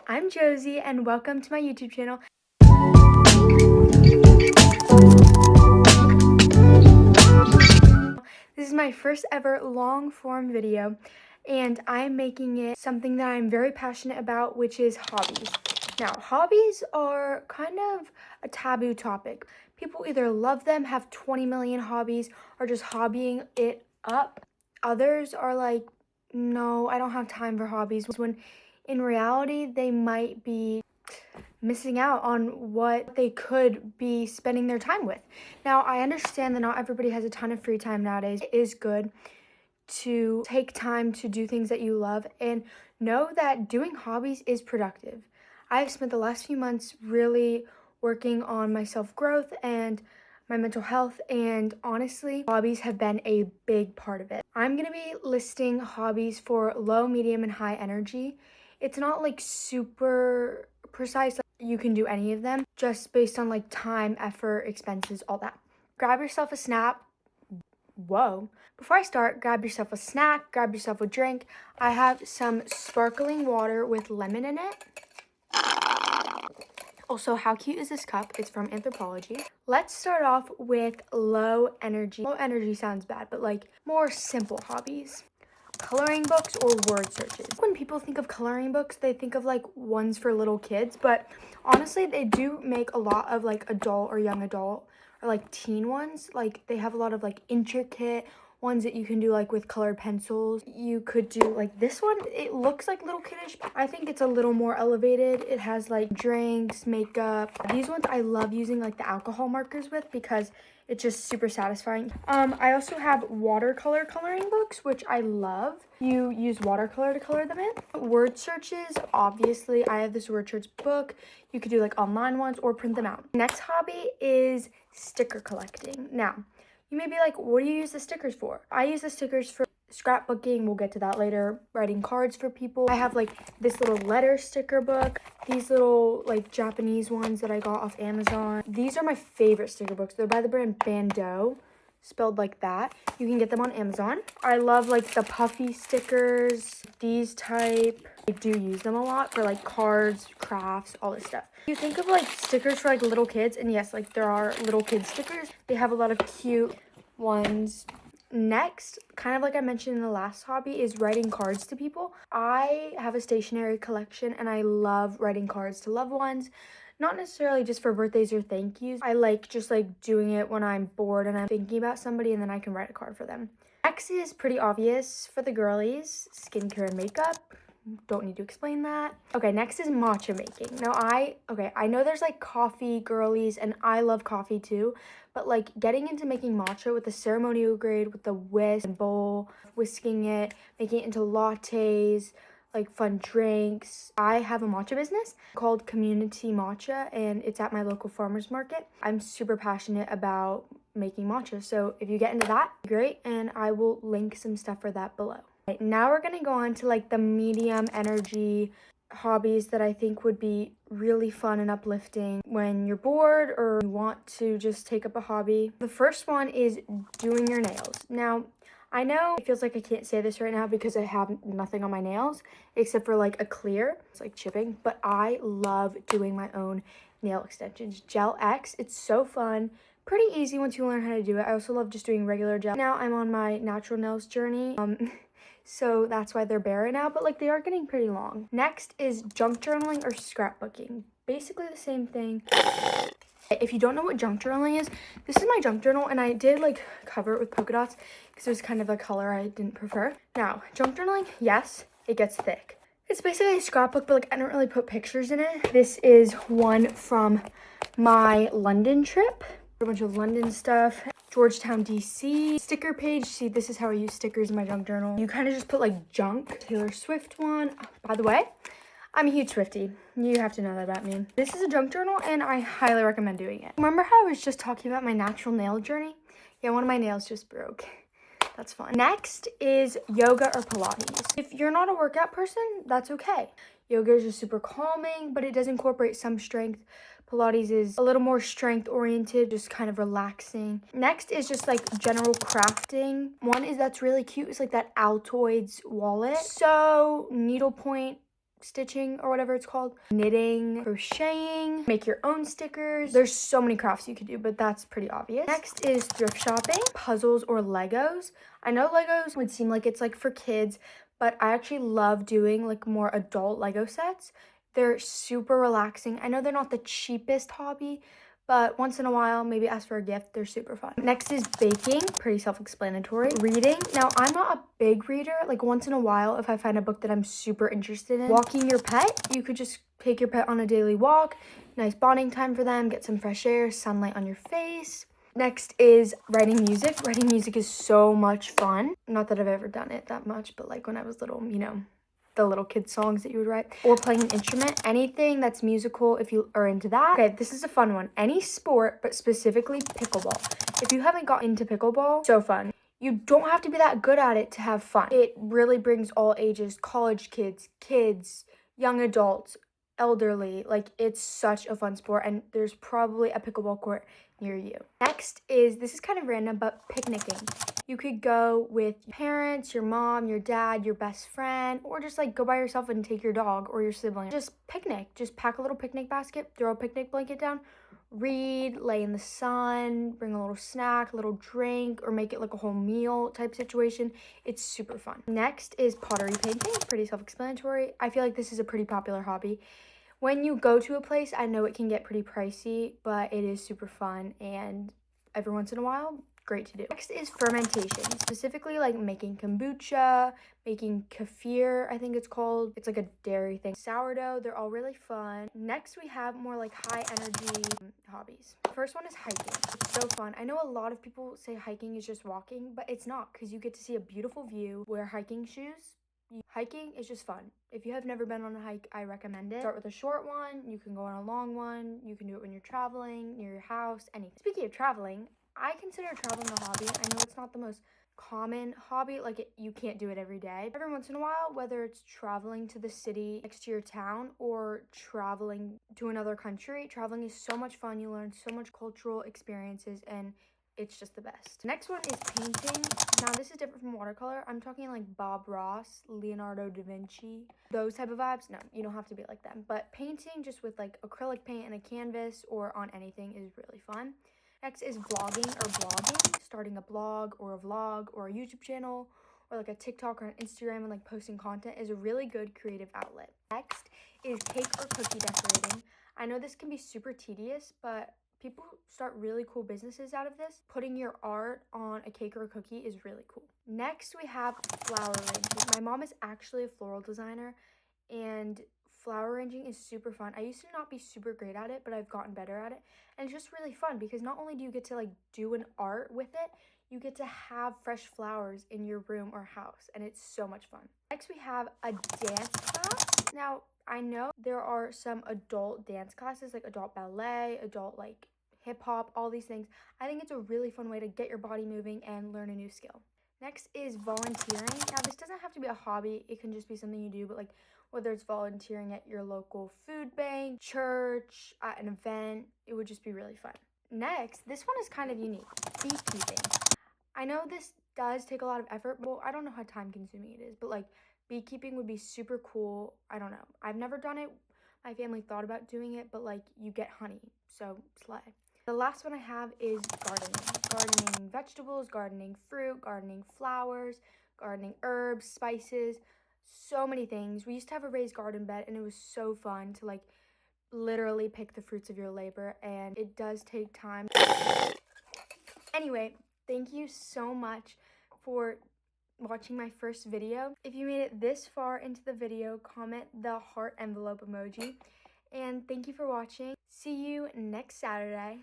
I'm Josie and welcome to my YouTube channel. This is my first ever long form video and I'm making it something that I'm very passionate about, which is hobbies. Now, hobbies are kind of a taboo topic. People either love them, have 20 million hobbies, or just hobbying it up. Others are like, no, I don't have time for hobbies, when in reality, they might be missing out on what they could be spending their time with. Now, I understand that not everybody has a ton of free time nowadays. It is good to take time to do things that you love and know that doing hobbies is productive. I've spent the last few months really working on my self-growth and my mental health, and honestly, hobbies have been a big part of it. I'm going to be listing hobbies for low, medium, and high energy. It's not like super precise, like you can do any of them, just based on like time, effort, expenses, all that. Grab yourself a snack. Before I start, grab yourself a snack, grab yourself a drink. I have some sparkling water with lemon in it. Also, how cute is this cup? It's from Anthropology. Let's start off with low energy. Low energy sounds bad, but like more simple hobbies. Coloring books or word searches. When people think of coloring books, they think of like ones for little kids, but honestly, they do make a lot of like adult or young adult or like teen ones. Like they have a lot of like intricate ones that you can do like with colored pencils. You could do like this one. It looks like little kiddish, but I think it's a little more elevated. It has like drinks, makeup. These ones I love using like the alcohol markers with because it's just super satisfying. I also have watercolor coloring books, which I love. You use watercolor to color them in. Word searches, obviously, I have this word search book. You could do like online ones or print them out. Next hobby is sticker collecting. Now, you may be like, what do you use the stickers for? I use the stickers for scrapbooking. We'll get to that later. Writing cards for people. I have like this little letter sticker book. These little like Japanese ones that I got off Amazon. These are my favorite sticker books. They're by the brand Bando, spelled like that. You can get them on Amazon. I love like the puffy stickers, these type. I do use them a lot for like cards, crafts, all this stuff. You think of like stickers for like little kids, and yes, like there are little kid stickers. They have a lot of cute ones. Next, kind of like I mentioned in the last hobby, is writing cards to people. I have a stationery collection and I love writing cards to loved ones. Not necessarily just for birthdays or thank yous. I like just like doing it when I'm bored and I'm thinking about somebody, and then I can write a card for them. Next is pretty obvious for the girlies, skincare and makeup. Don't need to explain that. Okay, next is matcha making. Now I know there's like coffee girlies and I love coffee too, but like getting into making matcha with the ceremonial grade, with the whisk and bowl, whisking it, making it into lattes, like fun drinks. I have a matcha business called Community Matcha and it's at my local farmers market. I'm super passionate about making matcha, so if you get into that, great, and I will link some stuff for that below. Right, now we're gonna go on to like the medium energy hobbies that I think would be really fun and uplifting when you're bored or you want to just take up a hobby. The first one is doing your nails. Now, I know it feels like I can't say this right now because I have nothing on my nails except for like a clear. It's like chipping, but I love doing my own nail extensions. Gel X, it's so fun. Pretty easy once you learn how to do it. I also love just doing regular gel. Now I'm on my natural nails journey. So that's why they're bare right now, but like they are getting pretty long. Next is junk journaling or scrapbooking. Basically the same thing. If you don't know what junk journaling is, this is my junk journal, and I did like cover it with polka dots because it was kind of a color I didn't prefer. Now, junk journaling, yes, it gets thick. It's basically a scrapbook, but like I don't really put pictures in it. This is one from my London trip. A bunch of London stuff. Georgetown, DC. Sticker page. See, this is how I use stickers in my junk journal. You kind of just put like junk. Taylor Swift one. By the way, I'm a huge Swiftie. You have to know that about me. This is a junk journal and I highly recommend doing it. Remember how I was just talking about my natural nail journey? Yeah, one of my nails just broke. That's fun. Next is yoga or Pilates. If you're not a workout person, that's okay. Yoga is just super calming, but it does incorporate some strength. Pilates is a little more strength oriented, just kind of relaxing. Next is just like general crafting. One is that's really cute. It's like that Altoids wallet. So needlepoint stitching or whatever it's called, knitting, crocheting, make your own stickers. There's so many crafts you could do, but that's pretty obvious. Next is thrift shopping, puzzles or Legos. I know Legos would seem like it's like for kids, but I actually love doing like more adult Lego sets. They're super relaxing. I know they're not the cheapest hobby, but once in a while, maybe ask for a gift. They're super fun. Next is baking, pretty self-explanatory. Reading, now I'm not a big reader. Like once in a while, if I find a book that I'm super interested in. Walking your pet, you could just take your pet on a daily walk. Nice bonding time for them, get some fresh air, sunlight on your face. Next is writing music. Writing music is so much fun. Not that I've ever done it that much, but like when I was little, you know, the little kid songs that you would write, or playing an instrument, anything that's musical if you are into that. Okay, this is a fun one. Any sport, but specifically pickleball. If you haven't got into pickleball, so fun. You don't have to be that good at it to have fun. It really brings all ages, college kids, young adults, elderly. Like it's such a fun sport, and there's probably a pickleball court near you. Next is, this is kind of random, but picnicking. You could go with your parents, your mom, your dad, your best friend, or just like go by yourself and take your dog or your sibling. Just picnic. Just pack a little picnic basket, throw a picnic blanket down, read, lay in the sun, bring a little snack, a little drink, or make it like a whole meal type situation. It's super fun. Next is pottery painting. Pretty self-explanatory. I feel like this is a pretty popular hobby. When you go to a place, I know it can get pretty pricey, but it is super fun, and every once in a while, great to do. Next is fermentation, specifically like making kombucha, making kefir, I think it's called. It's like a dairy thing. Sourdough, they're all really fun. Next, we have more like high energy hobbies. First one is hiking. It's so fun. I know a lot of people say hiking is just walking, but it's not, because you get to see a beautiful view, wear hiking shoes. Hiking is just fun. If you have never been on a hike, I recommend it. Start with a short one. You can go on a long one. You can do it when you're traveling, near your house, anything. Speaking of traveling, I consider traveling a hobby. I know it's not the most common hobby, like you can't do it every day. Every once in a while, whether it's traveling to the city next to your town or traveling to another country, traveling is so much fun. You learn so much cultural experiences, and it's just the best. Next one is painting. Now this is different from watercolor. I'm talking like Bob Ross, Leonardo da Vinci, those type of vibes. No, you don't have to be like them. But painting just with like acrylic paint and a canvas or on anything is really fun. Next is vlogging or blogging. Starting a blog or a vlog or a YouTube channel or like a TikTok or an Instagram and like posting content is a really good creative outlet. Next is cake or cookie decorating. I know this can be super tedious, but people start really cool businesses out of this. Putting your art on a cake or a cookie is really cool. Next, we have flower arranging. My mom is actually a floral designer, and flower arranging is super fun. I used to not be super great at it, but I've gotten better at it. And it's just really fun because not only do you get to like do an art with it, you get to have fresh flowers in your room or house, and it's so much fun. Next, we have a dance class. Now, I know there are some adult dance classes, like adult ballet, adult like hip hop, all these things. I think it's a really fun way to get your body moving and learn a new skill. Next is volunteering. Now, this doesn't have to be a hobby. It can just be something you do, but like whether it's volunteering at your local food bank, church, at an event, it would just be really fun. Next, this one is kind of unique. Beekeeping. I know this does take a lot of effort, but I don't know how time consuming it is, but like beekeeping would be super cool. I don't know. I've never done it. My family thought about doing it, but like you get honey, so slay. The last one I have is gardening. Gardening vegetables, gardening fruit, gardening flowers, gardening herbs, spices, so many things. We used to have a raised garden bed, and it was so fun to like literally pick the fruits of your labor, and it does take time. Anyway, thank you so much for watching my first video. If you made it this far into the video, comment the heart envelope emoji. And thank you for watching. See you next Saturday.